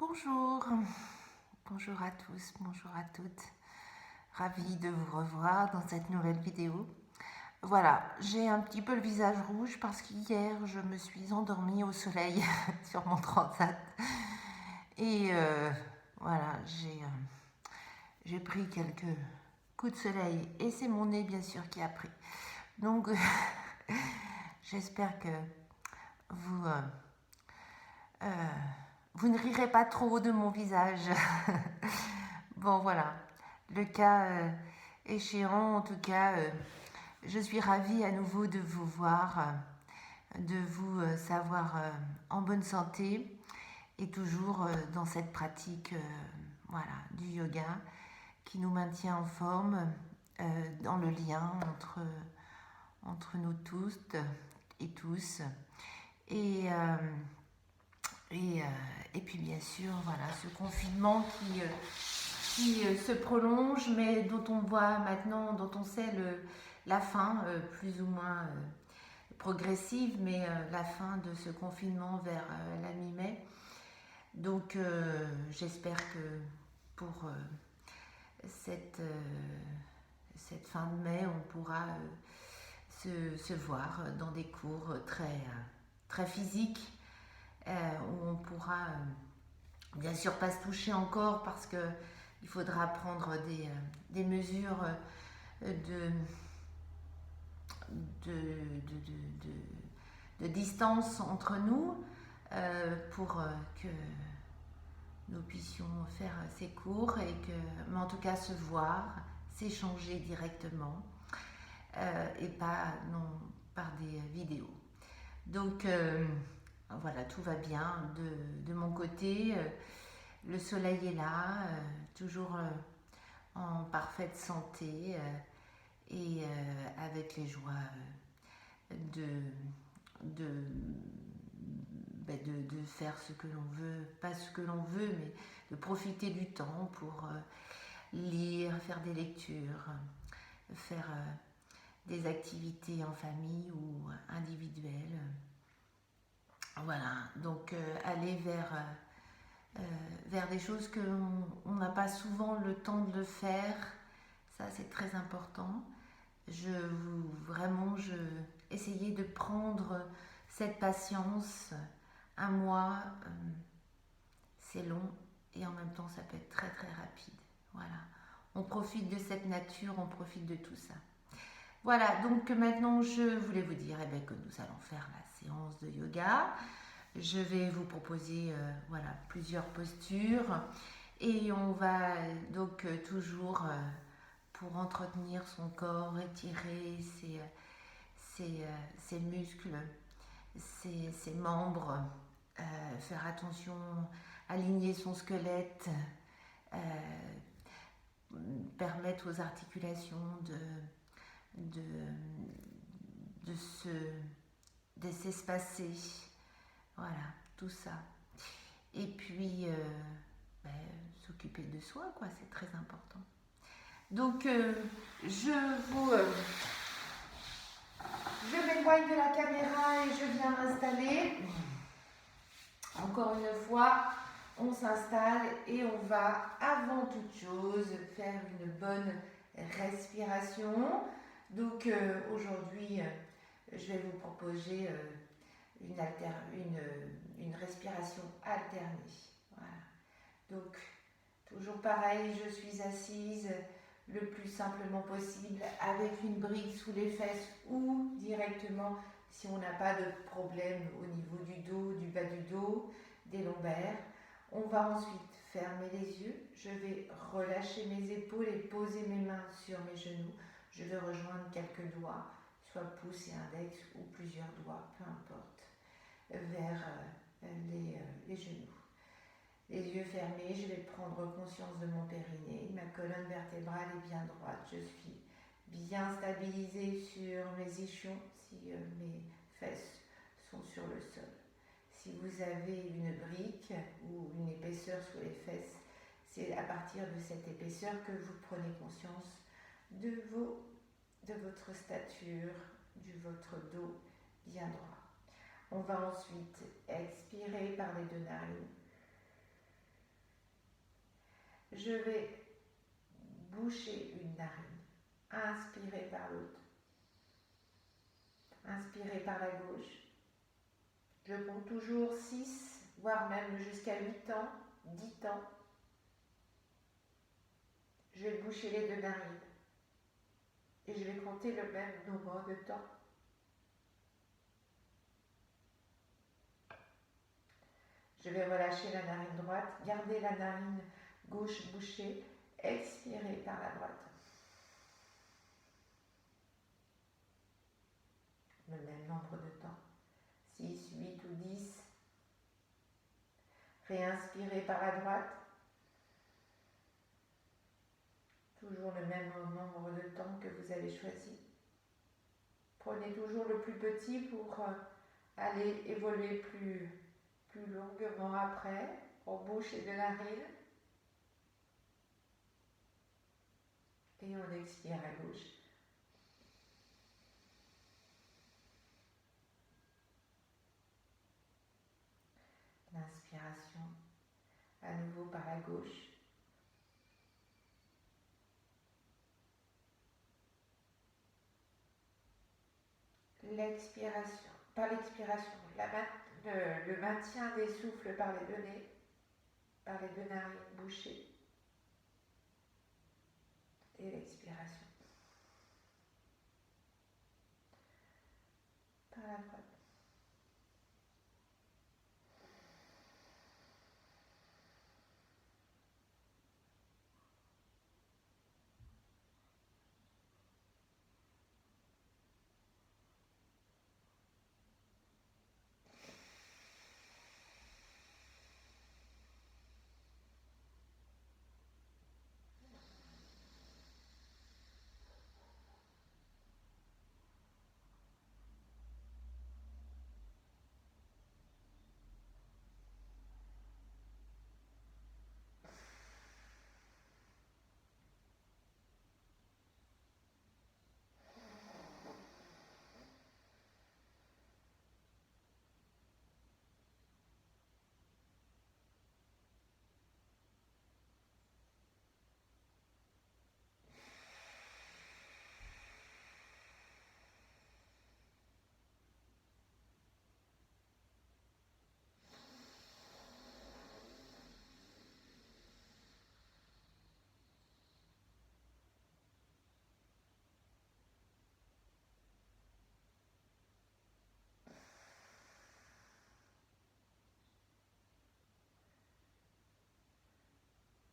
Bonjour, bonjour à tous, bonjour à toutes. Ravie de vous revoir dans cette nouvelle vidéo. Voilà, j'ai un petit peu le visage rouge parce qu'hier je me suis endormie au soleil sur mon transat. Et voilà, j'ai pris quelques coups de soleil et c'est mon nez bien sûr qui a pris. Donc j'espère que vous... vous ne rirez pas trop de mon visage. Bon voilà, le cas échéant, en tout cas, je suis ravie à nouveau de vous voir, de vous savoir en bonne santé et toujours dans cette pratique voilà, du yoga qui nous maintient en forme dans le lien entre nous tous et tous. Et puis bien sûr, voilà, ce confinement qui se prolonge, mais dont on voit maintenant, dont on sait la fin, plus ou moins progressive, mais la fin de ce confinement vers la mi-mai. Donc j'espère que pour cette fin de mai, on pourra se voir dans des cours très physiques, où on pourra bien sûr pas se toucher encore parce que il faudra prendre des mesures de distance entre nous pour que nous puissions faire ces cours mais en tout cas se voir, s'échanger directement et pas non par des vidéos. Donc voilà, tout va bien de mon côté. Le soleil est là, toujours en parfaite santé et avec les joies de faire ce que l'on veut, pas ce que l'on veut, mais de profiter du temps pour lire, faire des lectures, faire des activités en famille ou individuelles. Voilà, donc aller vers des choses qu'on n'a pas souvent le temps de le faire, ça c'est très important. Vraiment, essayer de prendre cette patience. Un mois, c'est long et en même temps ça peut être très rapide. Voilà, on profite de cette nature, on profite de tout ça. Voilà, donc maintenant je voulais vous dire que nous allons faire la séance de yoga. Je vais vous proposer voilà, plusieurs postures et on va donc toujours pour entretenir son corps, étirer ses muscles, ses membres, faire attention, aligner son squelette, permettre aux articulations de s'espacer. Voilà, tout ça. Et puis, s'occuper de soi, quoi, c'est très important. Donc, je m'éloigne de la caméra et je viens m'installer. Encore une fois, on s'installe et on va, avant toute chose, faire une bonne respiration. Donc, aujourd'hui, je vais vous proposer une respiration alternée. Voilà. Donc, toujours pareil, je suis assise le plus simplement possible avec une brique sous les fesses ou directement si on n'a pas de problème au niveau du dos, du bas du dos, des lombaires. On va ensuite fermer les yeux. Je vais relâcher mes épaules et poser mes mains sur mes genoux. Je vais rejoindre quelques doigts, soit pouce et index ou plusieurs doigts, peu importe, vers les genoux. Les yeux fermés, je vais prendre conscience de mon périnée. Ma colonne vertébrale est bien droite. Je suis bien stabilisée sur mes ischions si mes fesses sont sur le sol. Si vous avez une brique ou une épaisseur sous les fesses, c'est à partir de cette épaisseur que vous prenez conscience de votre stature, de votre dos bien droit. On va ensuite expirer par les deux narines. je vais boucher une narine. Inspirez par l'autre. Inspirez par la gauche. Je compte toujours 6, voire même jusqu'à 8 temps, 10 temps. Je vais boucher les deux narines. Et je vais compter le même nombre de temps. Je vais relâcher la narine droite, garder la narine gauche bouchée, expirer par la droite. Le même nombre de temps, 6, 8 ou 10. Réinspirez par la droite. Toujours le même nombre de temps que vous avez choisi. Prenez toujours le plus petit pour aller évoluer plus longuement après. On bouche les deux narines. Et on expire à gauche. L'inspiration, à nouveau par la gauche. L'expiration, par l'expiration, le maintien des souffles par les deux nez, par les deux narines bouchées. Et l'expiration. Par la droite.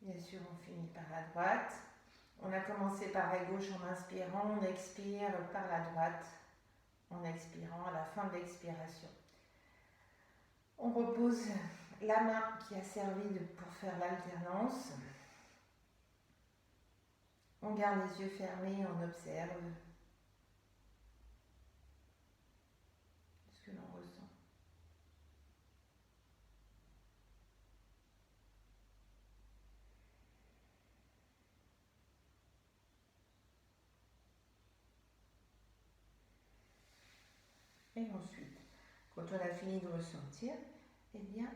Bien sûr, on finit par la droite. On a commencé par la gauche en inspirant, on expire par la droite en expirant à la fin de l'expiration. On repose la main qui a servi pour faire l'alternance. On garde les yeux fermés, on observe ce que l'on ressent. Et ensuite, quand on a fini de ressentir, eh bien,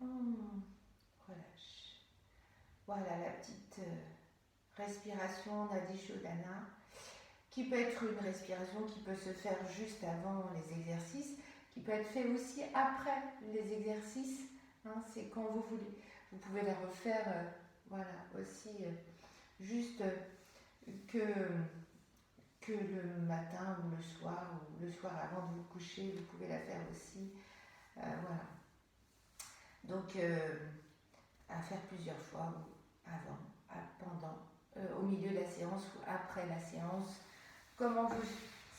on relâche. Voilà la petite respiration Nadi Shodhana, qui peut être une respiration qui peut se faire juste avant les exercices, qui peut être fait aussi après les exercices. Hein, c'est quand vous voulez. Vous pouvez la refaire, voilà, aussi juste que le matin ou le soir avant de vous coucher, vous pouvez la faire aussi. Voilà. Donc, à faire plusieurs fois, avant, pendant, au milieu de la séance ou après la séance. Comment vous...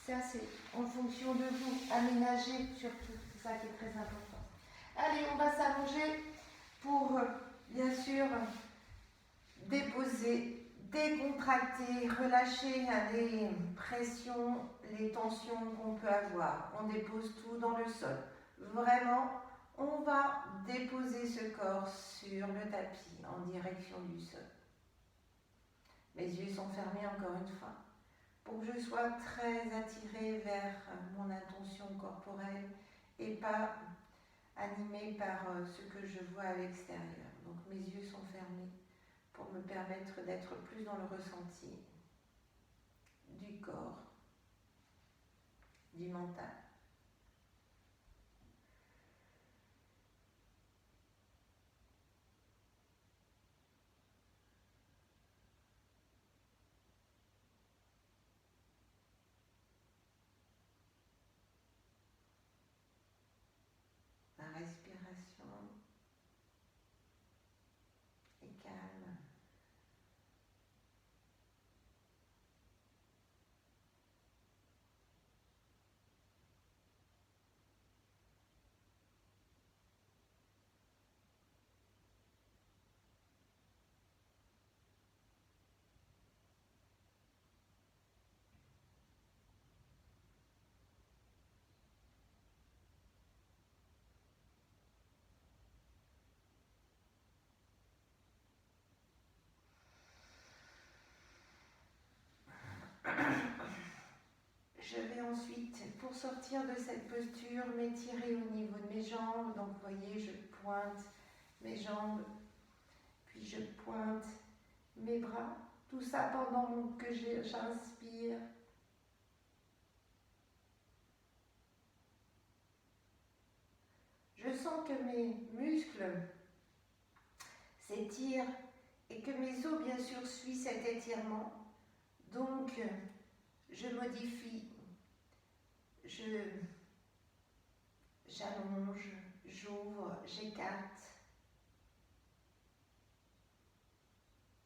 Ça, c'est en fonction de vous, aménager surtout, c'est ça qui est très important. Allez, on va s'allonger pour, bien sûr, déposer, décontracter, relâcher les pressions, les tensions qu'on peut avoir. On dépose tout dans le sol. Vraiment, on va déposer ce corps sur le tapis en direction du sol. Mes yeux sont fermés encore une fois pour que je sois très attirée vers mon intention corporelle et pas animée par ce que je vois à l'extérieur. Donc mes yeux sont fermés pour me permettre d'être plus dans le ressenti du corps, du mental. La respiration est calme. Je vais ensuite, pour sortir de cette posture, m'étirer au niveau de mes jambes. Donc, vous voyez, je pointe mes jambes, puis je pointe mes bras. Tout ça pendant que j'inspire. Je sens que mes muscles s'étirent et que mes os, bien sûr, suivent cet étirement. Donc, je modifie. J'allonge, j'ouvre, j'écarte,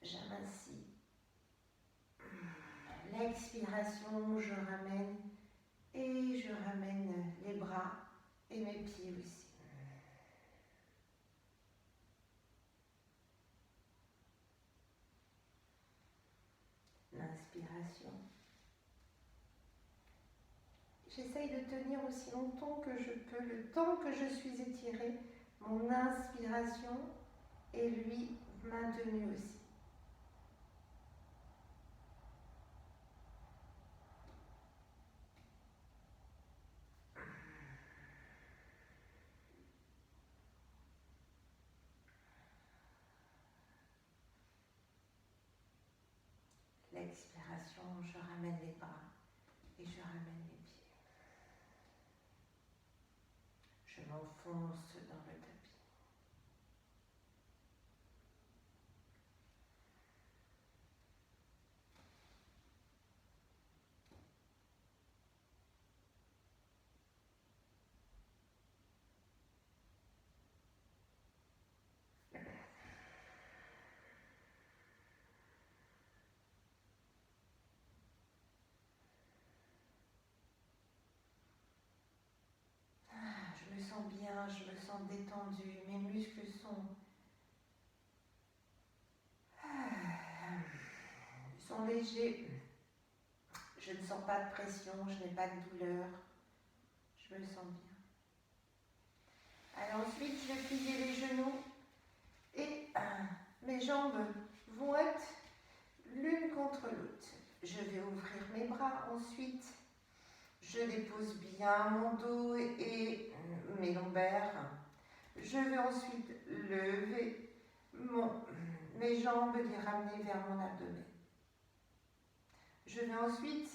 j'amincis. L'expiration, je ramène et je ramène les bras et mes pieds aussi. L'inspiration. J'essaye de tenir aussi longtemps que je peux, le temps que je suis étirée. Mon inspiration est lui maintenue aussi. L'expiration, je ramène les bras et je ramène les pieds. Je m'enfonce dans le tapis. Je me sens bien, je me sens détendue, mes muscles sont légers. Je ne sens pas de pression, je n'ai pas de douleur. Je me sens bien. Alors ensuite, je vais plier les genoux et mes jambes vont être l'une contre l'autre. Je vais ouvrir mes bras. Ensuite, je dépose bien mon dos et mes lombaires. Je vais ensuite lever mes jambes, les ramener vers mon abdomen. Je vais ensuite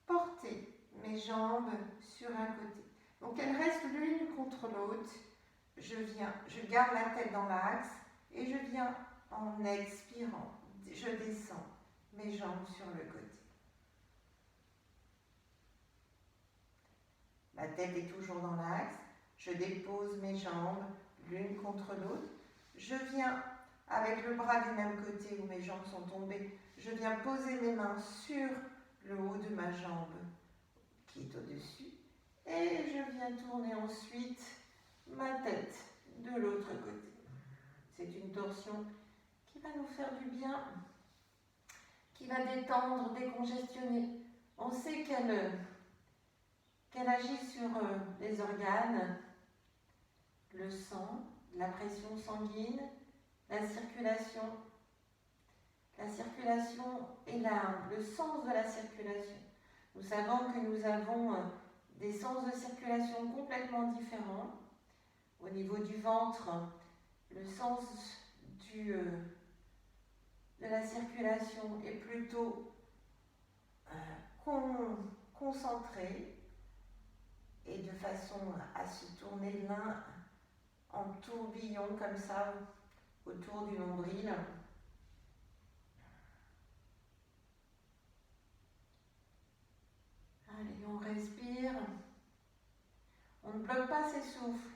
porter mes jambes sur un côté. Donc elles restent l'une contre l'autre. Je garde la tête dans l'axe et je viens en expirant. Je descends mes jambes sur le côté. La tête est toujours dans l'axe. Je dépose mes jambes l'une contre l'autre. Je viens avec le bras du même côté où mes jambes sont tombées. Je viens poser mes mains sur le haut de ma jambe qui est au-dessus. Et je viens tourner ensuite ma tête de l'autre côté. C'est une torsion qui va nous faire du bien, qui va détendre, décongestionner. On sait qu'elle agit sur les organes, le sang, la pression sanguine, la circulation et le sens de la circulation. Nous savons que nous avons des sens de circulation complètement différents. Au niveau du ventre, le sens de la circulation est plutôt concentré et de façon à se tourner l'un en tourbillon comme ça autour du nombril. Allez, on respire. On ne bloque pas ses souffles.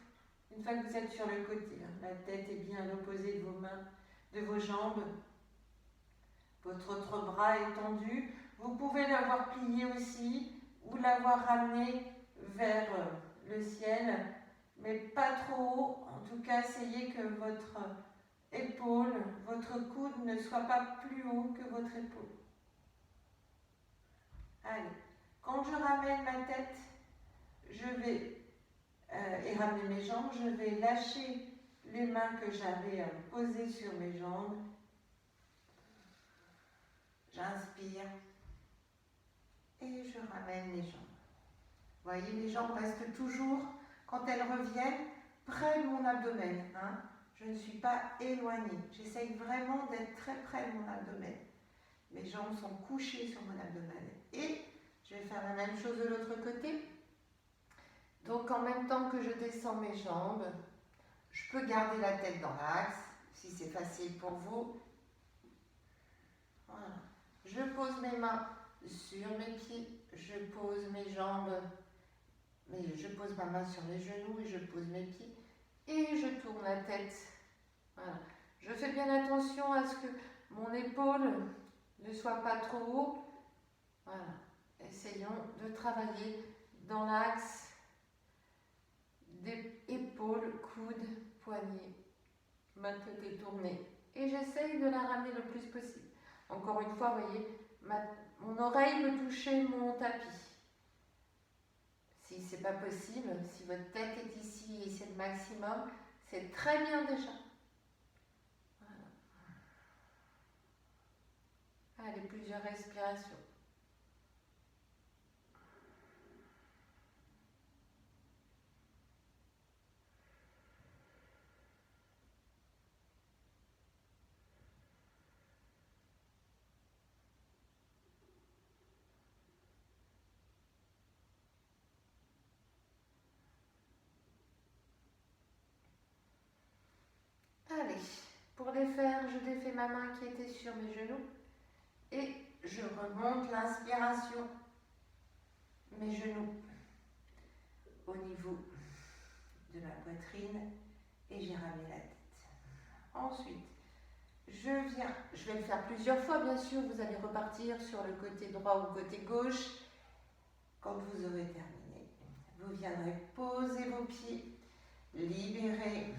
Une fois que vous êtes sur le côté, la tête est bien à l'opposé de vos mains, de vos jambes. Votre autre bras est tendu. Vous pouvez l'avoir plié aussi ou l'avoir ramené vers le ciel, mais pas trop haut. En tout cas, essayez que votre épaule, votre coude ne soit pas plus haut que votre épaule. Allez, quand je ramène ma tête, je vais et ramener mes jambes, je vais lâcher les mains que j'avais posées sur mes jambes. J'inspire et je ramène les jambes. Vous voyez, les jambes restent toujours, quand elles reviennent, près de mon abdomen. Hein. Je ne suis pas éloignée. J'essaye vraiment d'être très près de mon abdomen. Mes jambes sont couchées sur mon abdomen. Et je vais faire la même chose de l'autre côté. Donc en même temps que je descends mes jambes, je peux garder la tête dans l'axe, si c'est facile pour vous. Voilà. Je pose mes mains sur mes pieds, je pose mes jambes, je pose ma main sur mes genoux et je pose mes pieds et je tourne la tête. Voilà. Je fais bien attention à ce que mon épaule ne soit pas trop haut. Voilà. Essayons de travailler dans l'axe des épaules, coudes, poignets, ma tête est tournée. Et j'essaye de la ramener le plus possible. Encore une fois, vous voyez, mon oreille peut toucher mon tapis. Si ce n'est pas possible, si votre tête est ici et c'est le maximum, c'est très bien déjà. Voilà. Allez, plusieurs respirations. Allez, pour les faire, je défais ma main qui était sur mes genoux et je remonte l'inspiration, mes genoux au niveau de la poitrine et j'ai ramené la tête. Ensuite, je vais le faire plusieurs fois bien sûr, vous allez repartir sur le côté droit ou côté gauche. Quand vous aurez terminé, vous viendrez poser vos pieds, libérer,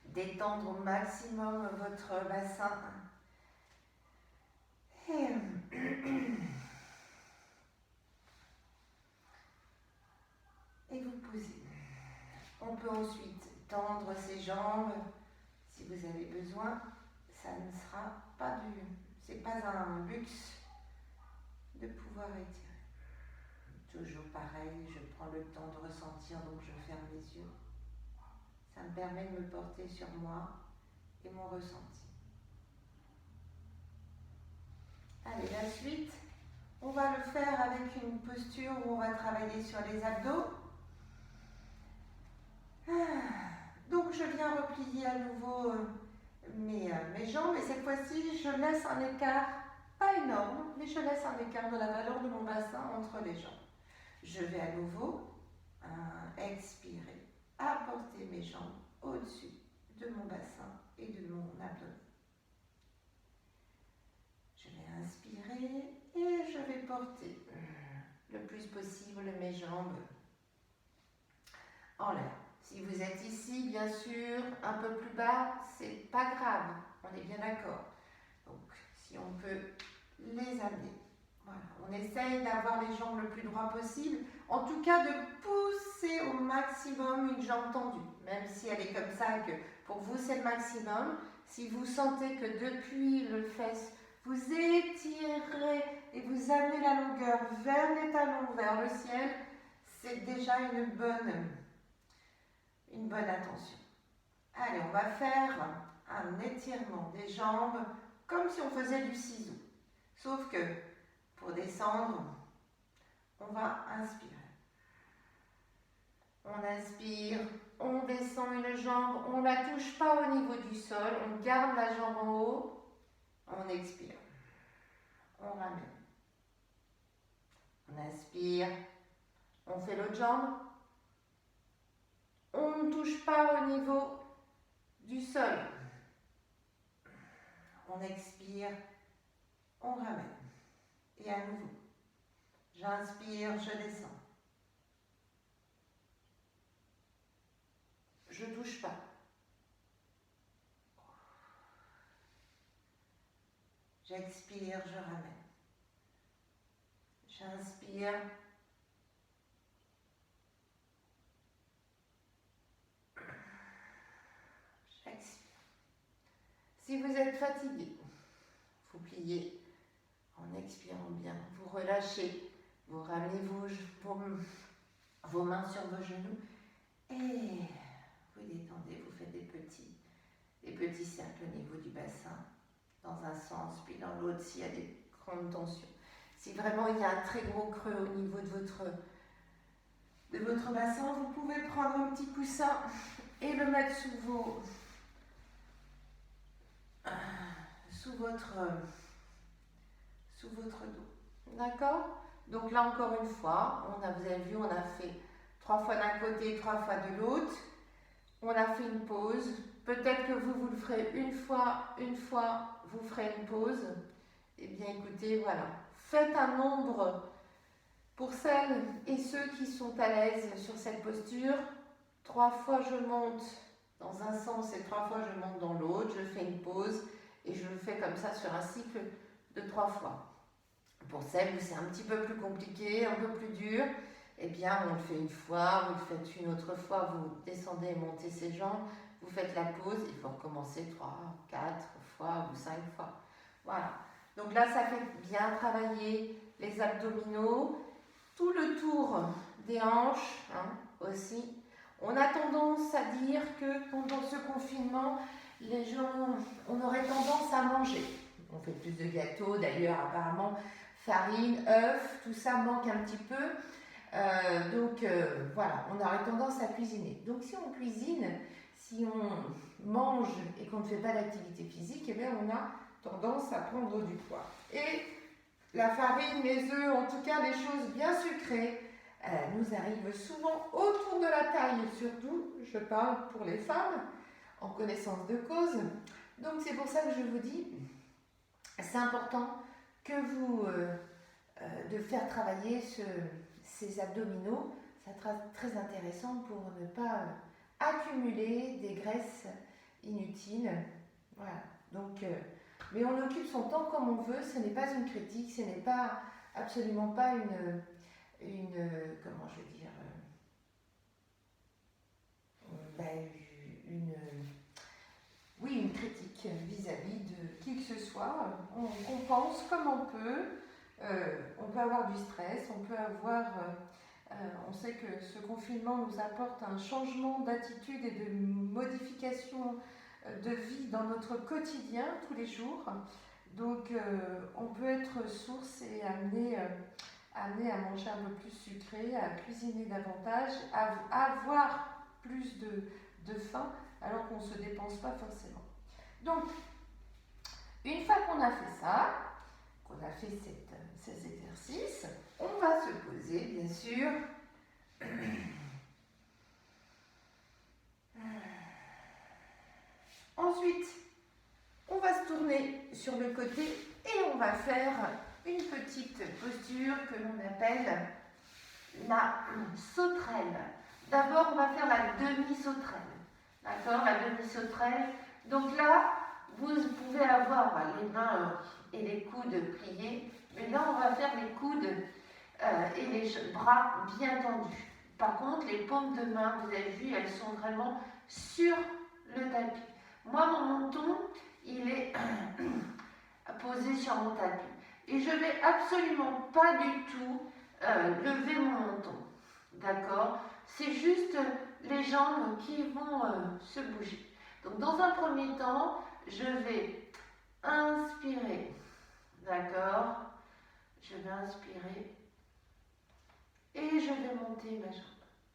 détendre au maximum votre bassin. Et vous posez. On peut ensuite tendre ses jambes si vous avez besoin. Ça ne sera pas c'est pas un luxe de pouvoir étirer. Toujours pareil, je prends le temps de ressentir, donc je ferme les yeux. Ça me permet de me porter sur moi et mon ressenti. Allez, la suite, on va le faire avec une posture où on va travailler sur les abdos. Donc je viens replier à nouveau mes jambes et cette fois-ci je laisse un écart, pas énorme, mais je laisse un écart de la valeur de mon bassin entre les jambes. Je vais à nouveau expirer, apporter mes jambes au-dessus de mon bassin et de mon abdomen. Je vais inspirer et je vais porter le plus possible mes jambes en l'air. Si vous êtes ici, bien sûr, un peu plus bas, c'est pas grave, on est bien d'accord. Donc, si on peut les amener. Voilà, on essaye d'avoir les jambes le plus droit possible. En tout cas, de pousser au maximum une jambe tendue. Même si elle est comme ça et que pour vous, c'est le maximum. Si vous sentez que depuis le fesse, vous étirez et vous amenez la longueur vers les talons, vers le ciel, c'est déjà une bonne attention. Allez, on va faire un étirement des jambes comme si on faisait du ciseau. Sauf que pour descendre, on va inspirer. On inspire, on descend une jambe, on ne la touche pas au niveau du sol, on garde la jambe en haut, on expire, on ramène. On inspire, on fait l'autre jambe, on ne touche pas au niveau du sol. On expire, on ramène. Et à nouveau, j'inspire, je descends. Je ne touche pas. J'expire, je ramène. J'inspire. J'expire. Si vous êtes fatigué, vous pliez en expirant bien. Vous relâchez, vous ramenez vos mains sur vos genoux et vous détendez, vous faites des petits cercles au niveau du bassin, dans un sens, puis dans l'autre s'il y a des grandes tensions. Si vraiment il y a un très gros creux au niveau de votre bassin, vous pouvez prendre un petit coussin et le mettre sous votre dos. D'accord? Donc là encore une fois, vous avez vu, on a fait 3 fois d'un côté, 3 fois de l'autre. On a fait une pause. Peut-être que vous le ferez une fois, vous ferez une pause. Eh bien écoutez, voilà. Faites un nombre pour celles et ceux qui sont à l'aise sur cette posture. 3 fois je monte dans un sens et 3 fois je monte dans l'autre. Je fais une pause et je le fais comme ça sur un cycle de 3 fois. Pour celles où c'est un petit peu plus compliqué, un peu plus dur, eh bien on le fait une fois, vous le faites une autre fois, vous descendez et montez ses jambes, vous faites la pause, il faut recommencer 3, 4 fois ou 5 fois. Voilà. Donc là, ça fait bien travailler les abdominaux, tout le tour des hanches aussi. On a tendance à dire que pendant ce confinement, les gens, on aurait tendance à manger. On fait plus de gâteaux, d'ailleurs, apparemment, farine, œufs, tout ça manque un petit peu. Voilà, on aurait tendance à cuisiner. Donc si on cuisine, si on mange et qu'on ne fait pas d'activité physique, eh bien on a tendance à prendre du poids. Et la farine, les œufs, en tout cas les choses bien sucrées, nous arrivent souvent autour de la taille, surtout, je parle pour les femmes, en connaissance de cause. Donc c'est pour ça que je vous dis, c'est important que de faire travailler ces abdominaux. C'est très intéressant pour ne pas accumuler des graisses inutiles. Voilà. Donc, mais on occupe son temps comme on veut, ce n'est pas une critique, ce n'est pas absolument pas comment je vais dire, une critique vis-à-vis de qui que ce soit. On pense comme on peut. On peut avoir du stress, on sait que ce confinement nous apporte un changement d'attitude et de modification de vie dans notre quotidien tous les jours. Donc on peut être source et amené à manger un peu plus sucré, à cuisiner davantage, à avoir plus de faim alors qu'on ne se dépense pas forcément. Donc, une fois qu'on a fait ça, qu'on a fait ces exercices, on va se poser, bien sûr. Ensuite, on va se tourner sur le côté et on va faire une petite posture que l'on appelle la sauterelle. D'abord, on va faire la demi-sauterelle. D'accord, la demi-sauterelle. Donc là, vous pouvez avoir les mains et les coudes pliés, mais là, on va faire les coudes et les bras bien tendus. Par contre, les paumes de main, vous avez vu, elles sont vraiment sur le tapis. Moi, mon menton, il est posé sur mon tapis. Et je ne vais absolument pas du tout lever mon menton. D'accord? C'est juste les jambes qui vont se bouger. Donc dans un premier temps, je vais inspirer, d'accord? Je vais inspirer et je vais monter ma jambe.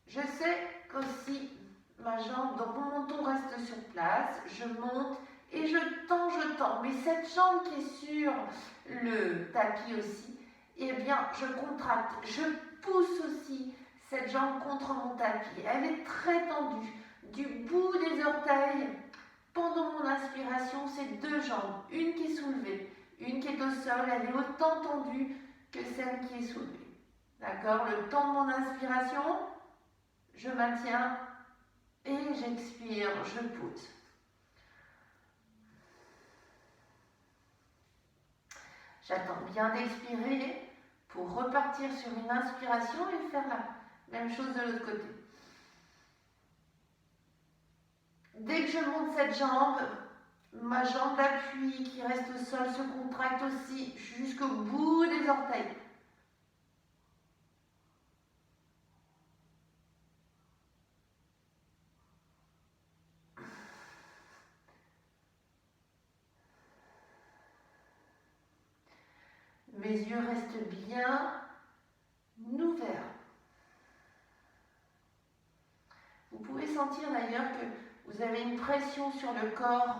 Je sais qu'aussi ma jambe, donc mon menton reste sur place, je monte et je tends, mais cette jambe qui est sur le tapis aussi, eh bien je contracte, je pousse aussi cette jambe contre mon tapis, elle est très tendue, du bout des orteils, pendant mon inspiration, c'est deux jambes, une qui est soulevée, une qui est au sol, elle est autant tendue que celle qui est soulevée. D'accord? Le temps de mon inspiration, je maintiens et j'expire, je pousse. J'attends bien d'expirer pour repartir sur une inspiration et faire la même chose de l'autre côté. Dès que je monte cette jambe, ma jambe d'appui qui reste au sol se contracte aussi jusqu'au bout des orteils. Mes yeux restent bien ouverts. Vous pouvez sentir d'ailleurs que vous avez une pression sur le corps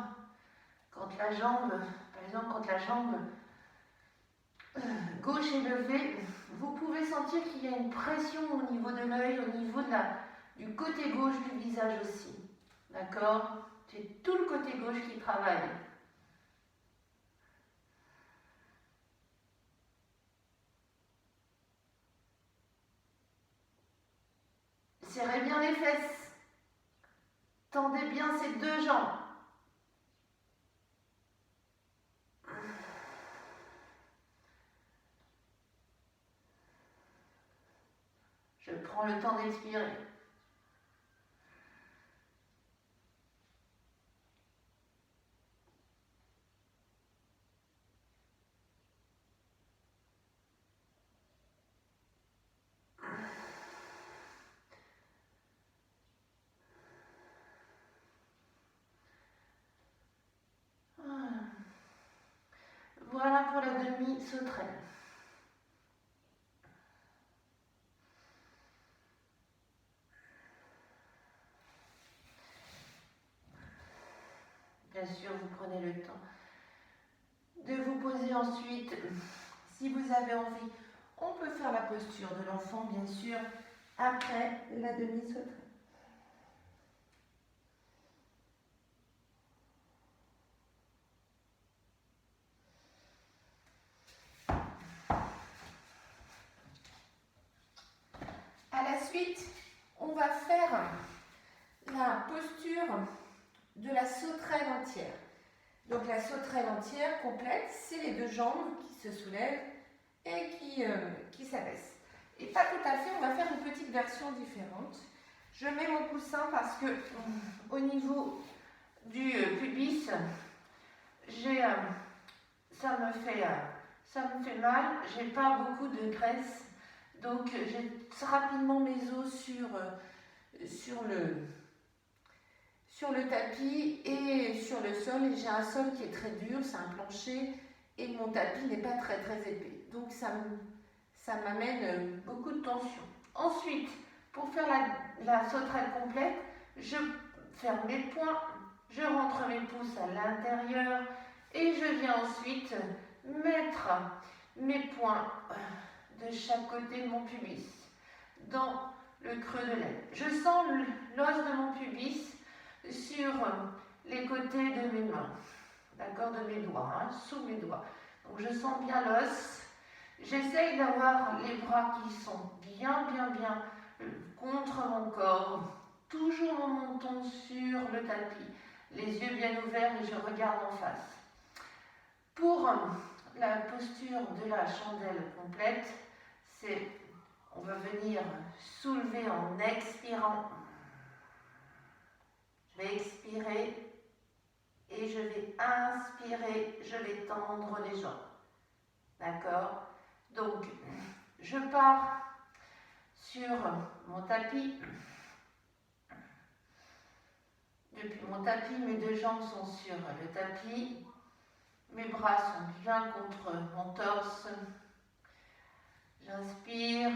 quand la jambe, par exemple quand la jambe gauche est levée, vous pouvez sentir qu'il y a une pression au niveau de l'œil, au niveau du côté gauche du visage aussi. D'accord? C'est tout le côté gauche qui travaille. Serrez bien les fesses. Tendez bien ces deux jambes. Je prends le temps d'expirer. Voilà pour la demi-sauterelle. Bien sûr, vous prenez le temps de vous poser ensuite. Si vous avez envie, on peut faire la posture de l'enfant, bien sûr, après la demi-sauterelle. À la suite, on va faire la posture de la sauterelle entière. Donc la sauterelle entière complète, c'est les deux jambes qui se soulèvent et qui s'abaissent. Et pas tout à fait, on va faire une petite version différente. Je mets mon coussin parce que au niveau du pubis, ça me fait mal, j'ai pas beaucoup de graisse, donc j'ai rapidement mes os sur le tapis et sur le sol, et j'ai un sol qui est très dur, c'est un plancher, et mon tapis n'est pas très très épais. Donc ça m'amène beaucoup de tension. Ensuite, pour faire la sauterelle complète, je ferme mes poings, je rentre mes pouces à l'intérieur et je viens ensuite mettre mes poings de chaque côté de mon pubis dans le creux de l'aine. Je sens l'os de mon pubis sur les côtés de mes mains, d'accord, de mes doigts, sous mes doigts. Donc je sens bien l'os. J'essaye d'avoir les bras qui sont bien contre mon corps, toujours mon menton sur le tapis, les yeux bien ouverts et je regarde en face. Pour la posture de la chandelle complète, on va venir soulever en expirant. Je vais expirer et je vais inspirer, je vais tendre les jambes. D'accord? Donc, je pars sur mon tapis. Je depuis mon tapis, mes deux jambes sont sur le tapis, mes bras sont bien contre mon torse. J'inspire,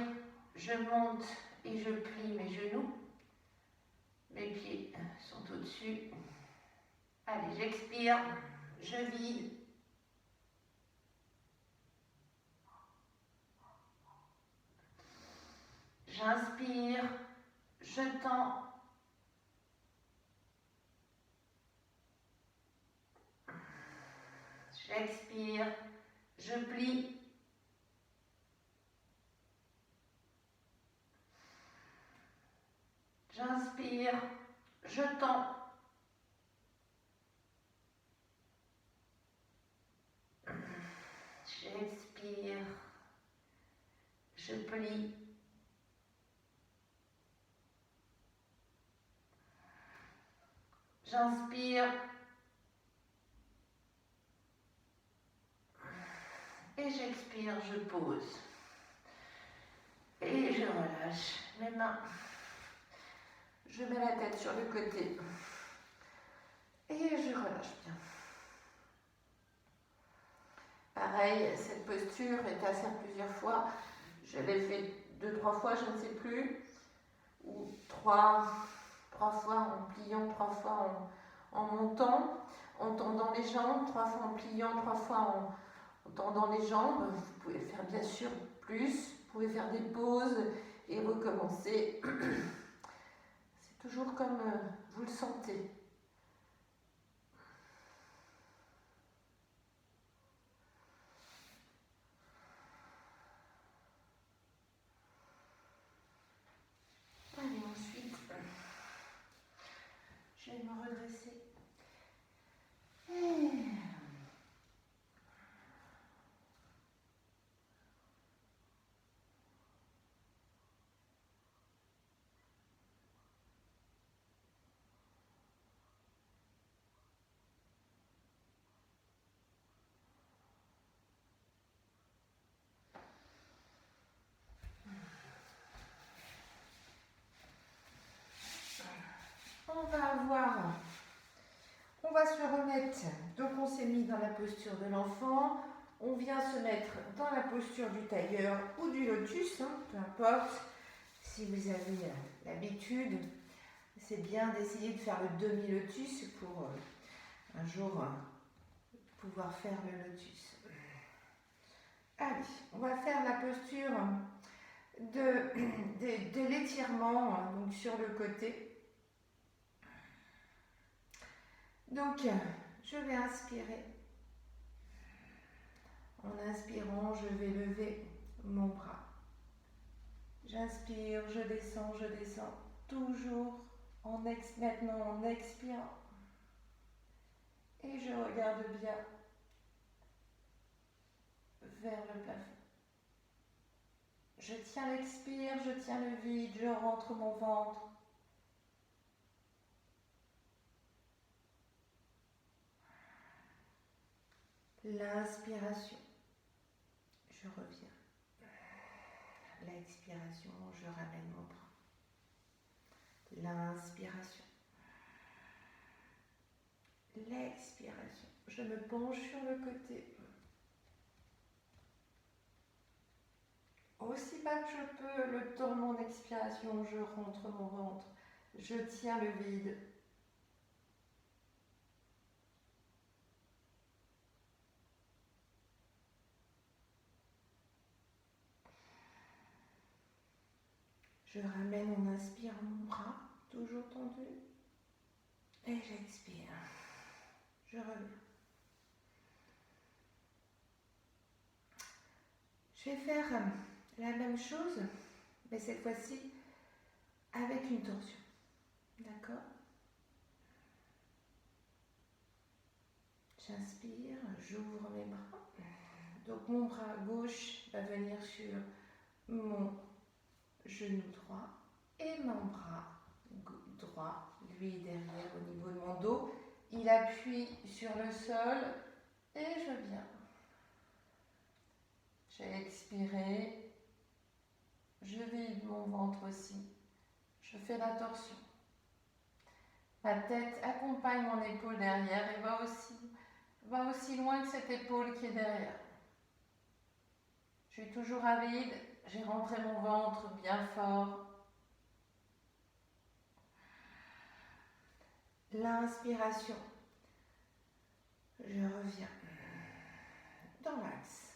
je monte et je plie mes genoux. Mes pieds sont au-dessus. Allez, j'expire, je vide. J'inspire, je tends. J'expire, je plie. J'inspire, je tends. J'expire, je plie. J'inspire et j'expire, je pose. Et je relâche mes mains. Je mets la tête sur le côté. Et je relâche bien. Pareil, cette posture est à faire plusieurs fois. Je l'ai fait 2-3 fois, je ne sais plus. Ou 3 fois en pliant, 3 fois en montant, en tendant les jambes, 3 fois en pliant, 3 fois en tendant les jambes. Vous pouvez faire bien sûr plus. Vous pouvez faire des pauses et recommencer. C'est toujours comme vous le sentez. Allez, ensuite, je vais me redresser. On va se remettre, donc on s'est mis dans la posture de l'enfant, on vient se mettre dans la posture du tailleur ou du lotus, peu importe, si vous avez l'habitude, c'est bien d'essayer de faire le demi-lotus pour un jour pouvoir faire le lotus. Allez, on va faire la posture de l'étirement, donc sur le côté. Donc, je vais inspirer. En inspirant, je vais lever mon bras. J'inspire, je descends, toujours maintenant en expirant. Et je regarde bien vers le plafond. Je tiens l'expire, je tiens le vide, je rentre mon ventre. L'inspiration, je reviens. L'expiration, je ramène mon bras. L'inspiration. L'expiration, je me penche sur le côté. Aussi bas que je peux, le temps de mon expiration, je rentre mon ventre. Je tiens le vide. Je ramène en inspirant mon bras, toujours tendu. Et j'expire. Je reviens. Je vais faire la même chose, mais cette fois-ci avec une torsion. D'accord ? J'inspire, j'ouvre mes bras. Donc mon bras gauche va venir sur mon genou droit et mon bras droit, lui derrière au niveau de mon dos. Il appuie sur le sol et je viens. J'ai expiré, je vide mon ventre aussi. Je fais la torsion. Ma tête accompagne mon épaule derrière et va aussi loin que cette épaule qui est derrière. Je suis toujours à vide, j'ai rentré mon ventre bien fort. L'inspiration. Je reviens dans l'axe.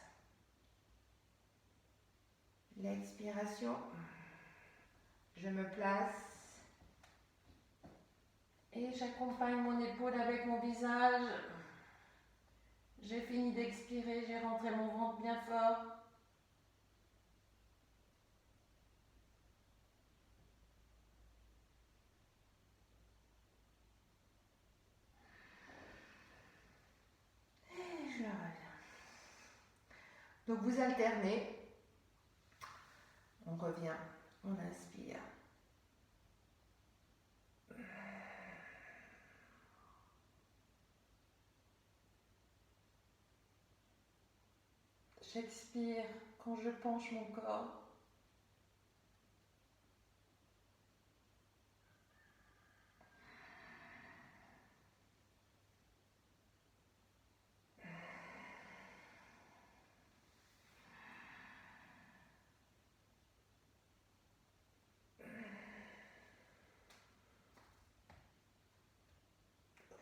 L'expiration. Je me place. Et j'accompagne mon épaule avec mon visage. J'ai fini d'expirer, j'ai rentré mon ventre bien fort. Et je reviens. Donc vous alternez. On revient, on inspire. J'expire quand je penche mon corps.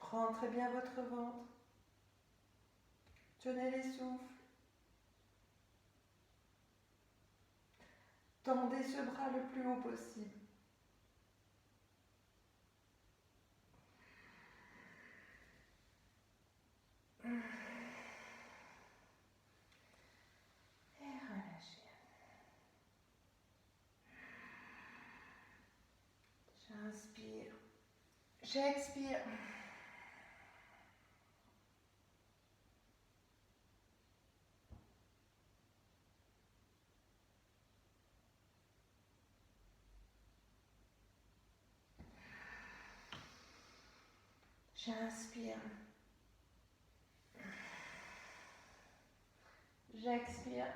Rentrez bien votre ventre. Tenez les souffles. Tendez ce bras le plus haut possible. Et relâchez. J'inspire. J'expire. J'inspire. J'expire.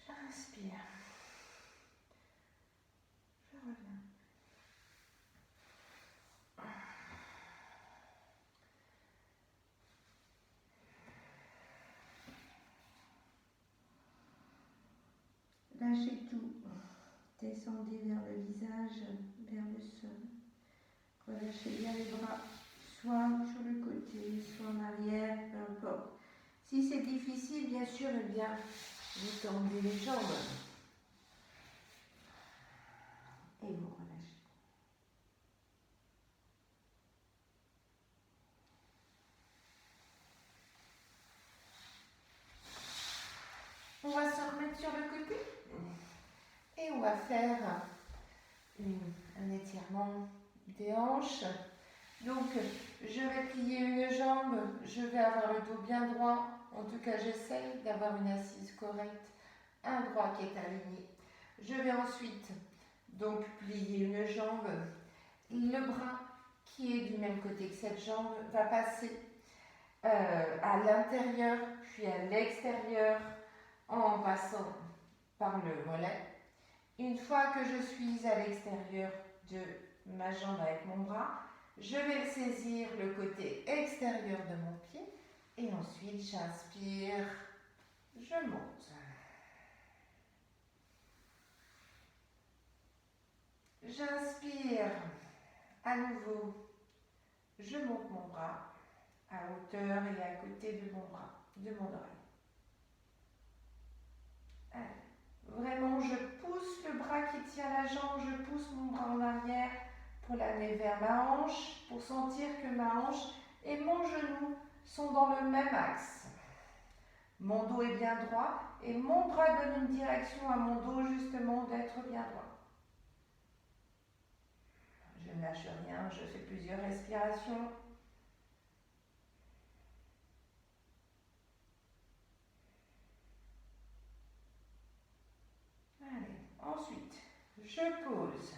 J'inspire. Je reviens. Lâchez tout. Descendez vers le visage, vers le sol. Relâchez bien les bras, soit sur le côté, soit en arrière, peu importe. Si c'est difficile, bien sûr, eh bien, vous tendez les jambes. Et vous relâchez. On va se remettre sur le côté. Et on va faire un étirement des hanches. Donc, je vais plier une jambe, je vais avoir le dos bien droit. En tout cas, j'essaye d'avoir une assise correcte, un droit qui est aligné. Je vais ensuite donc plier une jambe. Le bras qui est du même côté que cette jambe va passer à l'intérieur puis à l'extérieur en passant par le mollet. Une fois que je suis à l'extérieur de ma jambe avec mon bras, je vais saisir le côté extérieur de mon pied et ensuite j'inspire, je monte. J'inspire à nouveau, je monte mon bras à hauteur et à côté de mon bras, de mon oreille. Allez. Vraiment, je pousse le bras qui tient la jambe, je pousse mon bras en arrière pour l'amener vers ma hanche, pour sentir que ma hanche et mon genou sont dans le même axe. Mon dos est bien droit et mon bras donne une direction à mon dos justement d'être bien droit. Je ne lâche rien, je fais plusieurs respirations. Allez, ensuite, je pose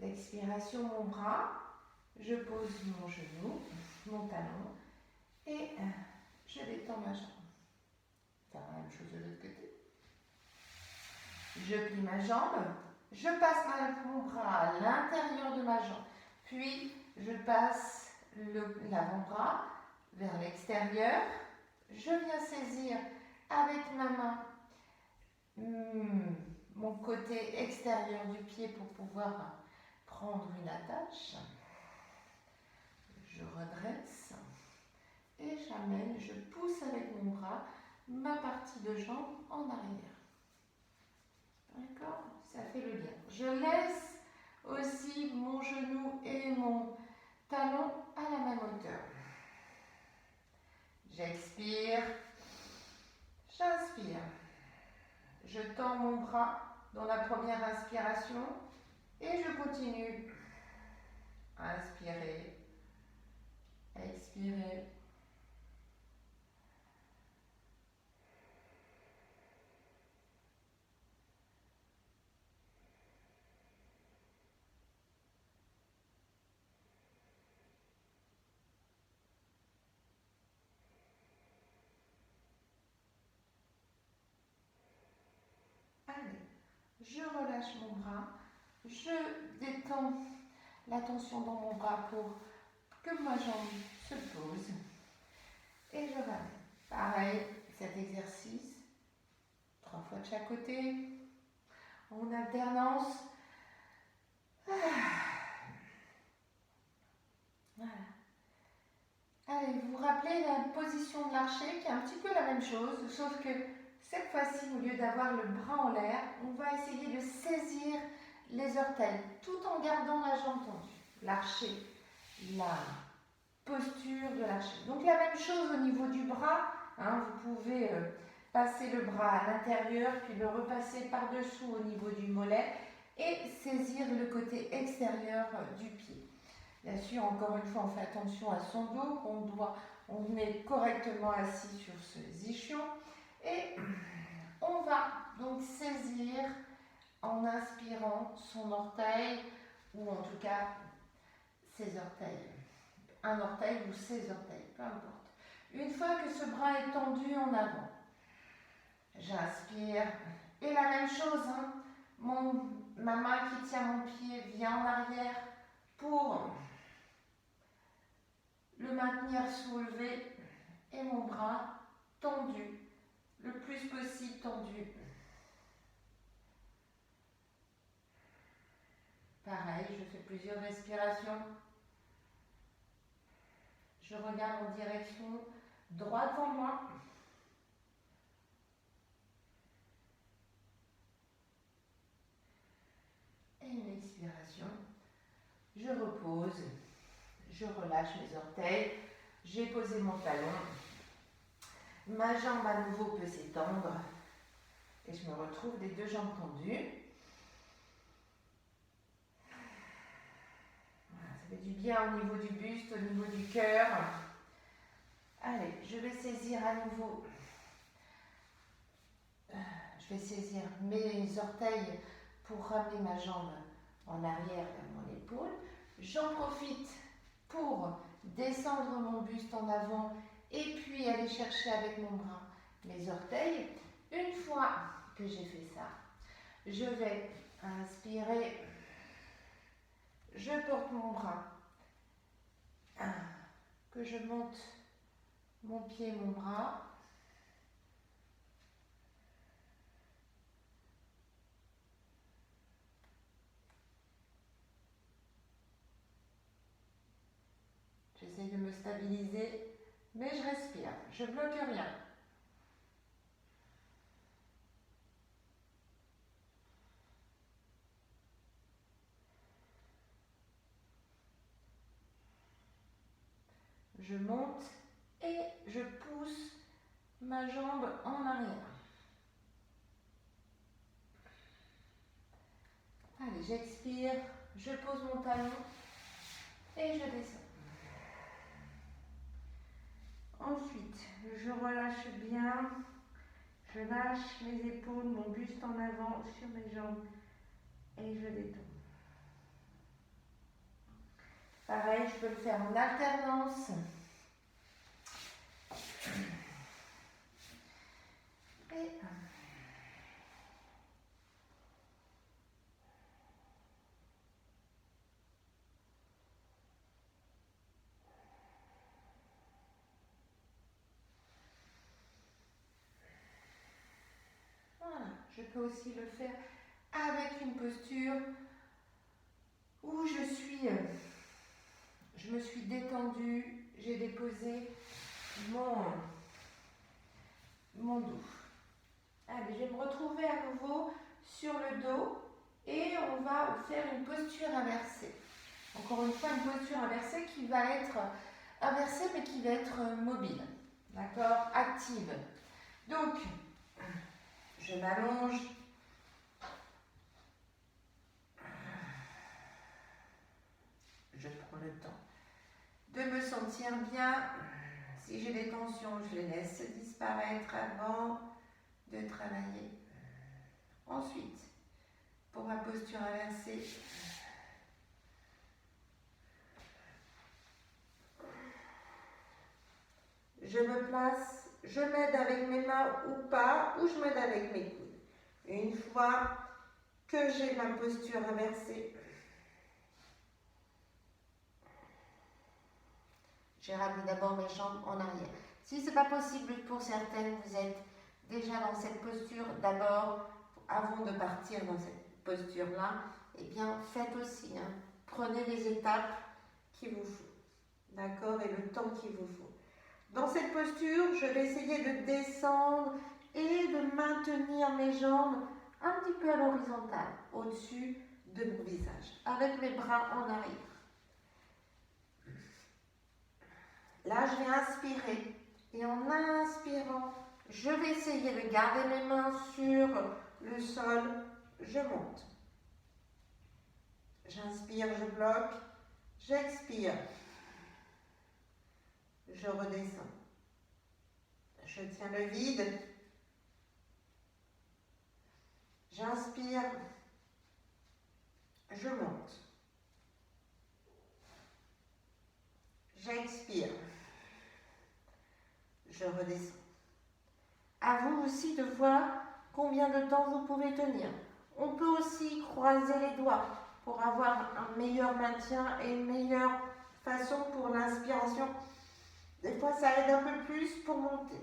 L'expiration, mon bras, je pose mon genou, mon talon et je détends ma jambe. Faire la même chose de l'autre côté. Je plie ma jambe, je passe mon bras à l'intérieur de ma jambe, puis je passe l'avant-bras vers l'extérieur. Je viens saisir avec ma main mon côté extérieur du pied pour pouvoir prendre une attache. Je redresse et j'amène, je pousse avec mon bras ma partie de jambe en arrière. D'accord? Ça fait le lien. Je laisse aussi mon genou et mon talon à la même hauteur. J'expire, j'inspire. Je tends mon bras dans la première inspiration et je continue. Inspirez, expirez. Allez, je relâche mon bras, je détends la tension dans mon bras pour que ma jambe se pose et je ramène. Pareil, cet exercice, 3 fois de chaque côté, en alternance. Voilà. Allez, vous vous rappelez la position de l'archer qui est un petit peu la même chose, sauf que cette fois-ci, au lieu d'avoir le bras en l'air, on va essayer de saisir les orteils tout en gardant la jambe tendue. L'archer, la posture de l'archer. Donc la même chose au niveau du bras, hein, vous pouvez passer le bras à l'intérieur puis le repasser par-dessous au niveau du mollet et saisir le côté extérieur du pied. Bien sûr, encore une fois, on fait attention à son dos, on est correctement assis sur ce ischion et on va donc saisir en inspirant son orteil ou en tout cas ses orteils. Un orteil ou ses orteils, peu importe. Une fois que ce bras est tendu en avant, j'inspire et la même chose, hein, ma main qui tient mon pied vient en arrière pour le maintenir soulevé et mon bras tendu, le plus possible tendu. Pareil, je fais plusieurs respirations. Je regarde en direction droite devant moi. Et une expiration. Je repose. Je relâche mes orteils. J'ai posé mon talon. Ma jambe à nouveau peut s'étendre. Et je me retrouve les 2 jambes tendues. Voilà, ça fait du bien au niveau du buste, au niveau du cœur. Allez, je vais saisir à nouveau. Je vais saisir mes orteils pour ramener ma jambe en arrière vers mon épaule. J'en profite pour descendre mon buste en avant et puis aller chercher avec mon bras mes orteils. Une fois que j'ai fait ça, je vais inspirer, je porte mon bras, que je monte mon pied, mon bras. J'essaie de me stabiliser, mais je respire, je bloque rien. Je monte et je pousse ma jambe en arrière. Allez, j'expire, je pose mon talon et je descends. Ensuite, je relâche bien, je lâche mes épaules, mon buste en avant sur mes jambes et je détends. Pareil, je peux le faire en alternance. Et voilà, je peux aussi le faire avec une posture où je me suis détendue, j'ai déposé mon dos. Allez, je vais me retrouver à nouveau sur le dos et on va faire une posture inversée. Encore une fois, une posture inversée qui va être inversée mais qui va être mobile. D'accord? Active. Donc, je m'allonge. Je prends le temps de me sentir bien. Si j'ai des tensions, je les laisse disparaître avant de travailler. Ensuite, pour ma posture inversée, je me place, je m'aide avec mes mains ou pas, ou je m'aide avec mes coudes. Une fois que j'ai ma posture inversée, je ramène d'abord mes jambes en arrière. Si ce n'est pas possible pour certaines, vous êtes déjà dans cette posture, d'abord, avant de partir dans cette posture-là, eh bien, faites aussi. Prenez les étapes qu'il vous faut. D'accord? Et le temps qu'il vous faut. Dans cette posture, je vais essayer de descendre et de maintenir mes jambes un petit peu à l'horizontale, au-dessus de mon visage, avec mes bras en arrière. Là, je vais inspirer et en inspirant, je vais essayer de garder mes mains sur le sol, je monte. J'inspire, je bloque, j'expire, je redescends. Je tiens le vide, j'inspire, je monte, j'expire, je redescends. À vous aussi de voir combien de temps vous pouvez tenir. On peut aussi croiser les doigts pour avoir un meilleur maintien et une meilleure façon pour l'inspiration. Des fois, ça aide un peu plus pour monter.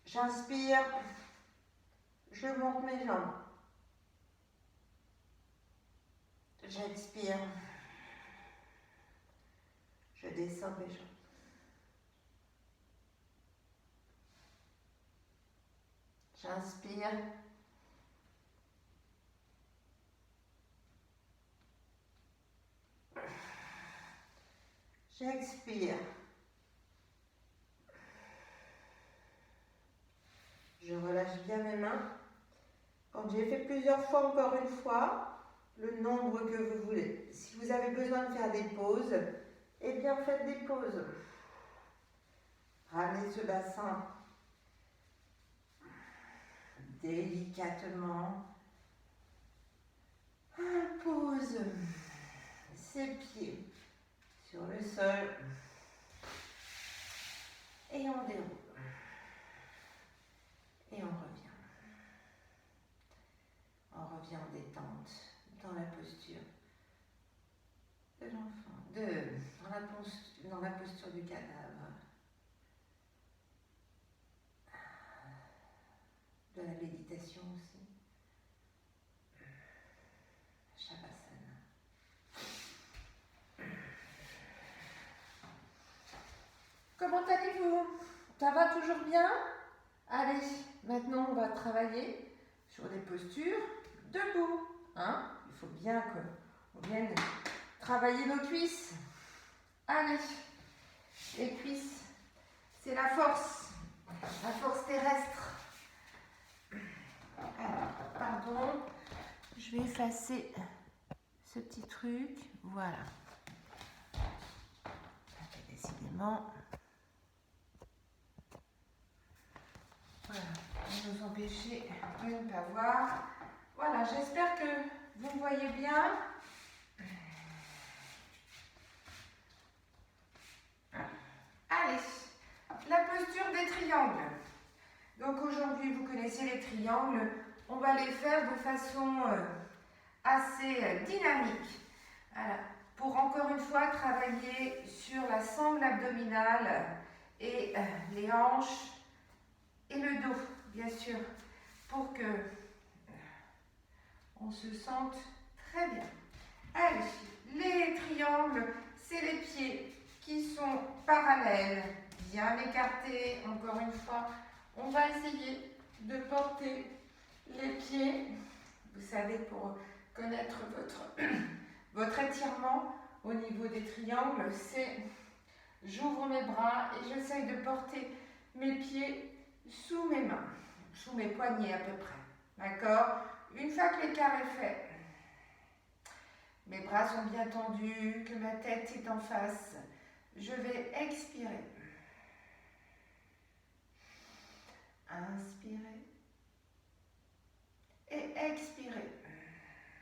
J'inspire, je monte mes jambes. J'expire, je descends mes jambes. J'inspire, j'expire, je relâche bien mes mains. Quand j'ai fait plusieurs fois, encore une fois, le nombre que vous voulez. Si vous avez besoin de faire des pauses, eh bien faites des pauses. Ramenez ce bassin délicatement. Pose ses pieds sur le sol et on déroule. Et on revient. On revient en détente dans la posture de l'enfant, dans la posture du cadavre, de la méditation aussi. Shavasana. Comment allez-vous? Ça va toujours bien? Allez, maintenant on va travailler sur des postures debout. Il faut bien qu'on vienne travailler nos cuisses. Allez, les cuisses, c'est la force terrestre. Alors, pardon, je vais effacer ce petit truc. Voilà. Décidément. m'empêcher de ne pas voir. Voilà, j'espère que vous me voyez bien. Allez, la posture des triangles. Donc aujourd'hui, vous connaissez les triangles. On va les faire de façon assez dynamique. Voilà. Pour encore une fois travailler sur la sangle abdominale et les hanches et le dos, bien sûr, pour que on se sente très bien. Allez, les triangles, c'est les pieds qui sont parallèles, bien écartés. Encore une fois, on va essayer de porter les pieds, vous savez, pour connaître votre étirement au niveau des triangles, c'est j'ouvre mes bras et j'essaye de porter mes pieds sous mes mains, sous mes poignets à peu près. D'accord? Une fois que l'écart est fait, mes bras sont bien tendus, que ma tête est en face, je vais expirer. Inspirer. Et expirer.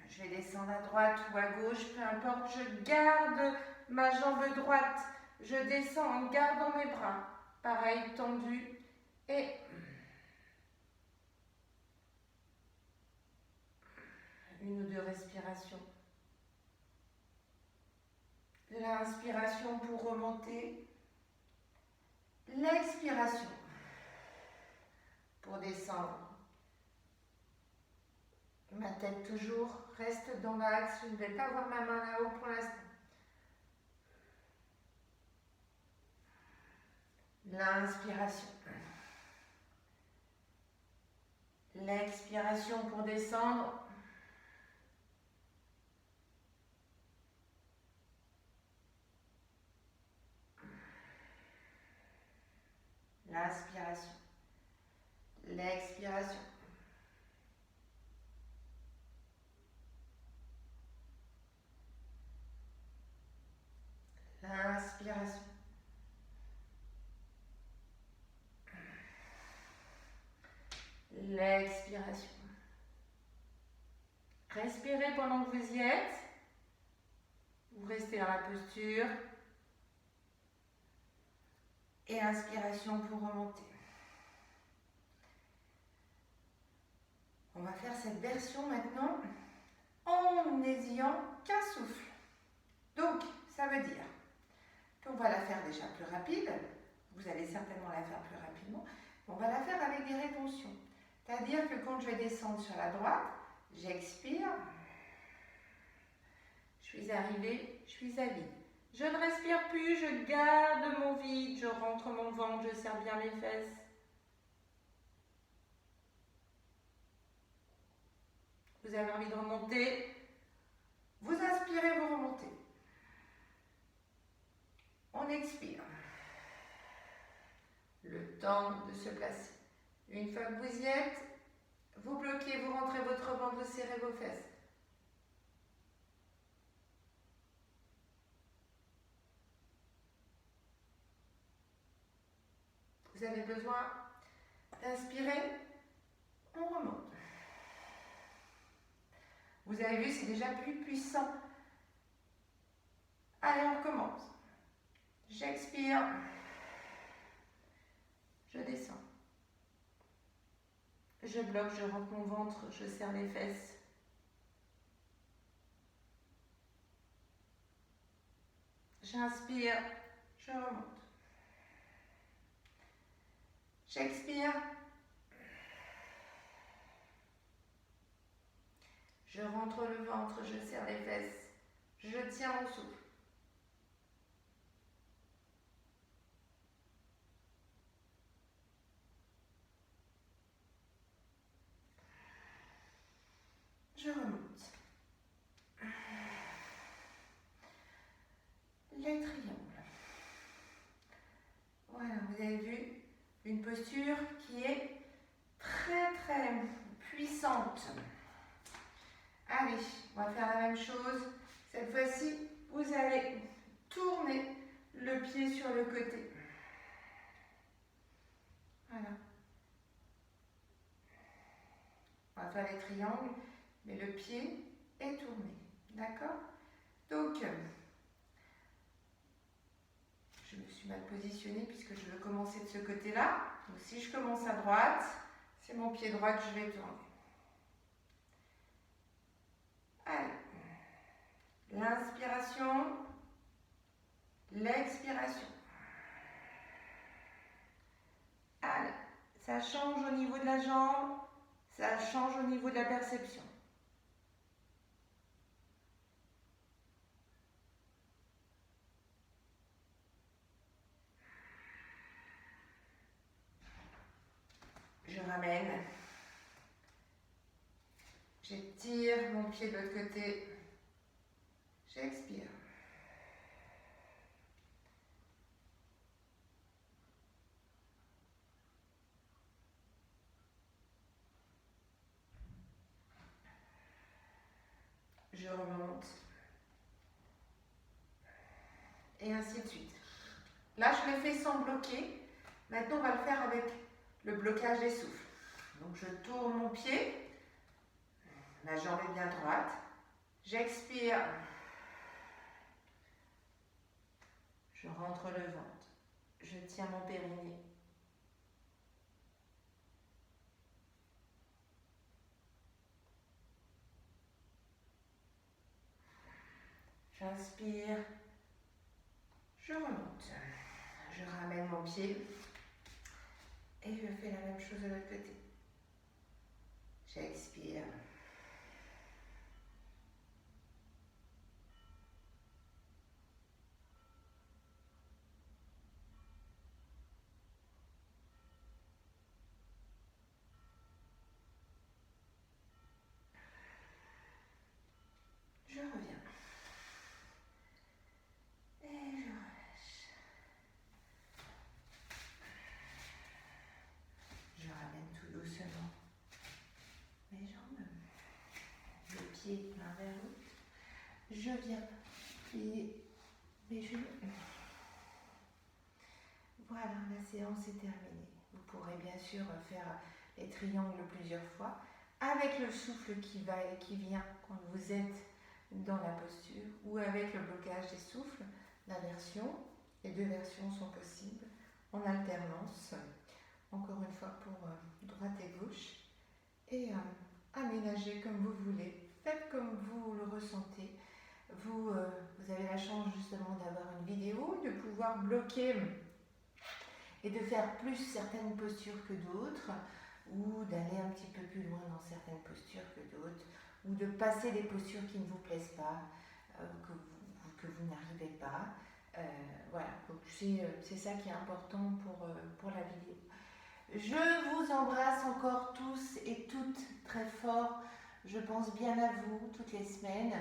Je vais descendre à droite ou à gauche, peu importe, je garde ma jambe droite. Je descends en gardant mes bras, pareil, tendus. Et une ou deux respirations. L'inspiration pour remonter. L'expiration pour descendre. Ma tête toujours reste dans l'axe. Je ne vais pas avoir ma main là-haut pour l'instant. L'inspiration. L'expiration pour descendre. L'inspiration. L'expiration. L'inspiration. L'expiration. Respirez pendant que vous y êtes. Vous restez dans la posture. Et inspiration pour remonter. On va faire cette version maintenant en n'ayant qu'un souffle. Donc, ça veut dire qu'on va la faire déjà plus rapide. Vous allez certainement la faire plus rapidement. On va la faire avec des rétentions. C'est-à-dire que quand je vais descendre sur la droite, j'expire. Je suis arrivée, je suis à vide. Je ne respire plus, je garde mon vide, je rentre mon ventre, je serre bien mes fesses. Vous avez envie de remonter, vous inspirez, vous remontez. On expire. Le temps de se placer. Une fois que vous y êtes, vous bloquez, vous rentrez votre ventre, vous serrez vos fesses. Vous avez besoin d'inspirer, on remonte. Vous avez vu, c'est déjà plus puissant. Allez, on recommence. J'expire. Je descends. Je bloque, je rentre mon ventre, je serre les fesses. J'inspire, je remonte. J'expire. Je rentre le ventre, je serre les fesses. Je tiens mon souffle. Je remonte. Les triangles. Voilà, vous avez vu une posture qui est très très puissante. Allez, on va faire la même chose. Cette fois-ci, vous allez tourner le pied sur le côté. Voilà. pas les triangles, mais le pied est tourné. D'accord? Donc, je me suis mal positionnée puisque je veux commencer de ce côté-là. Donc, si je commence à droite, c'est mon pied droit que je vais tourner. Allez. L'inspiration, l'expiration. Allez. Ça change au niveau de la jambe, ça change au niveau de la perception. Je ramène. J'étire mon pied de l'autre côté. J'expire. Je remonte. Et ainsi de suite. Là, je l'ai fait sans bloquer. Maintenant, on va le faire avec le blocage des souffles. Donc, je tourne mon pied. Ma jambe est bien droite. J'expire. Je rentre le ventre. Je tiens mon périnée. J'inspire. Je remonte. Je ramène mon pied. Et je fais la même chose de l'autre côté. J'expire. Je reviens. Et je relâche. Je ramène tout doucement mes jambes. Le pied l'un vers l'autre. Je viens plier mes genoux. Voilà, la séance est terminée. Vous pourrez bien sûr faire les triangles plusieurs fois avec le souffle qui va et qui vient quand vous êtes dans la posture ou avec le blocage des souffles, l'inversion. Les deux versions sont possibles en alternance, encore une fois pour droite et gauche, et aménagez comme vous voulez, faites comme vous le ressentez. Vous avez la chance justement d'avoir une vidéo, de pouvoir bloquer et de faire plus certaines postures que d'autres, ou d'aller un petit peu plus loin dans certaines postures que d'autres, ou de passer des postures qui ne vous plaisent pas, que vous n'arrivez pas. Voilà, donc c'est ça qui est important pour la vidéo. Je vous embrasse encore tous et toutes très fort. Je pense bien à vous toutes les semaines.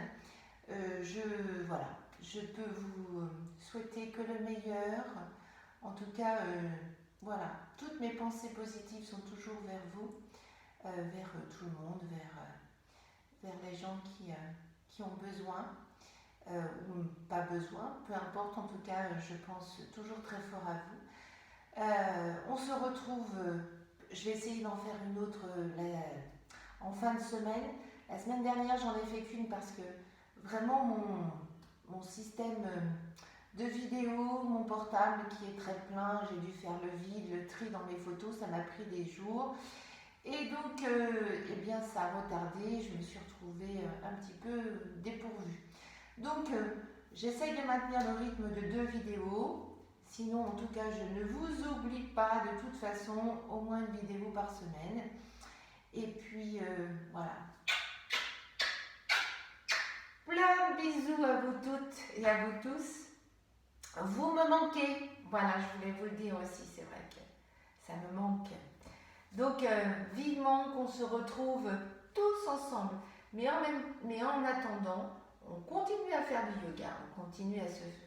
Voilà, je peux vous souhaiter que le meilleur. En tout cas, voilà, toutes mes pensées positives sont toujours vers vous, vers tout le monde, vers les gens qui ont besoin, ou pas besoin, peu importe, en tout cas, je pense toujours très fort à vous. On se retrouve, je vais essayer d'en faire une autre en fin de semaine. La semaine dernière, j'en ai fait qu'une parce que vraiment mon système de vidéos, mon portable qui est très plein, j'ai dû faire le vide, le tri dans mes photos, ça m'a pris des jours. Et donc, eh bien, ça a retardé, je me suis retrouvée un petit peu dépourvue. Donc, j'essaye de maintenir le rythme de 2 vidéos. Sinon, en tout cas, je ne vous oublie pas de toute façon, au moins une vidéo par semaine. Et puis, voilà. Plein de bisous à vous toutes et à vous tous. Vous me manquez. Voilà, je voulais vous le dire aussi, c'est vrai que ça me manque. Donc, vivement qu'on se retrouve tous ensemble. Mais en attendant, on continue à faire du yoga, on continue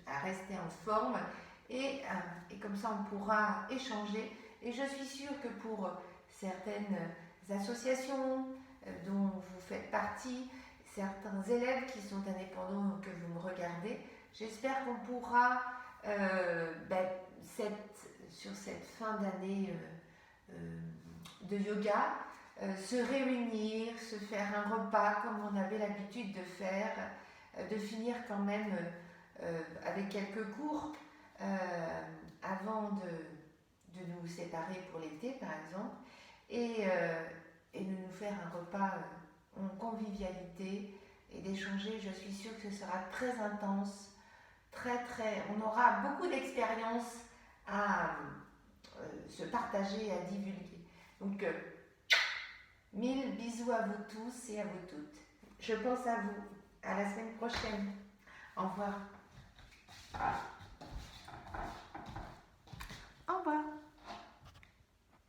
à rester en forme et comme ça on pourra échanger. Et je suis sûre que pour certaines associations dont vous faites partie, certains élèves qui sont indépendants que vous me regardez, j'espère qu'on pourra, sur cette fin d'année de yoga, se réunir, se faire un repas comme on avait l'habitude de faire, de finir quand même avec quelques cours avant de nous séparer pour l'été par exemple, et de nous faire un repas en convivialité et d'échanger. Je suis sûre que ce sera très intense, on aura beaucoup d'expériences à se partager et à divulguer. Donc, 1000 bisous à vous tous et à vous toutes. Je pense à vous. À la semaine prochaine. Au revoir. Au revoir.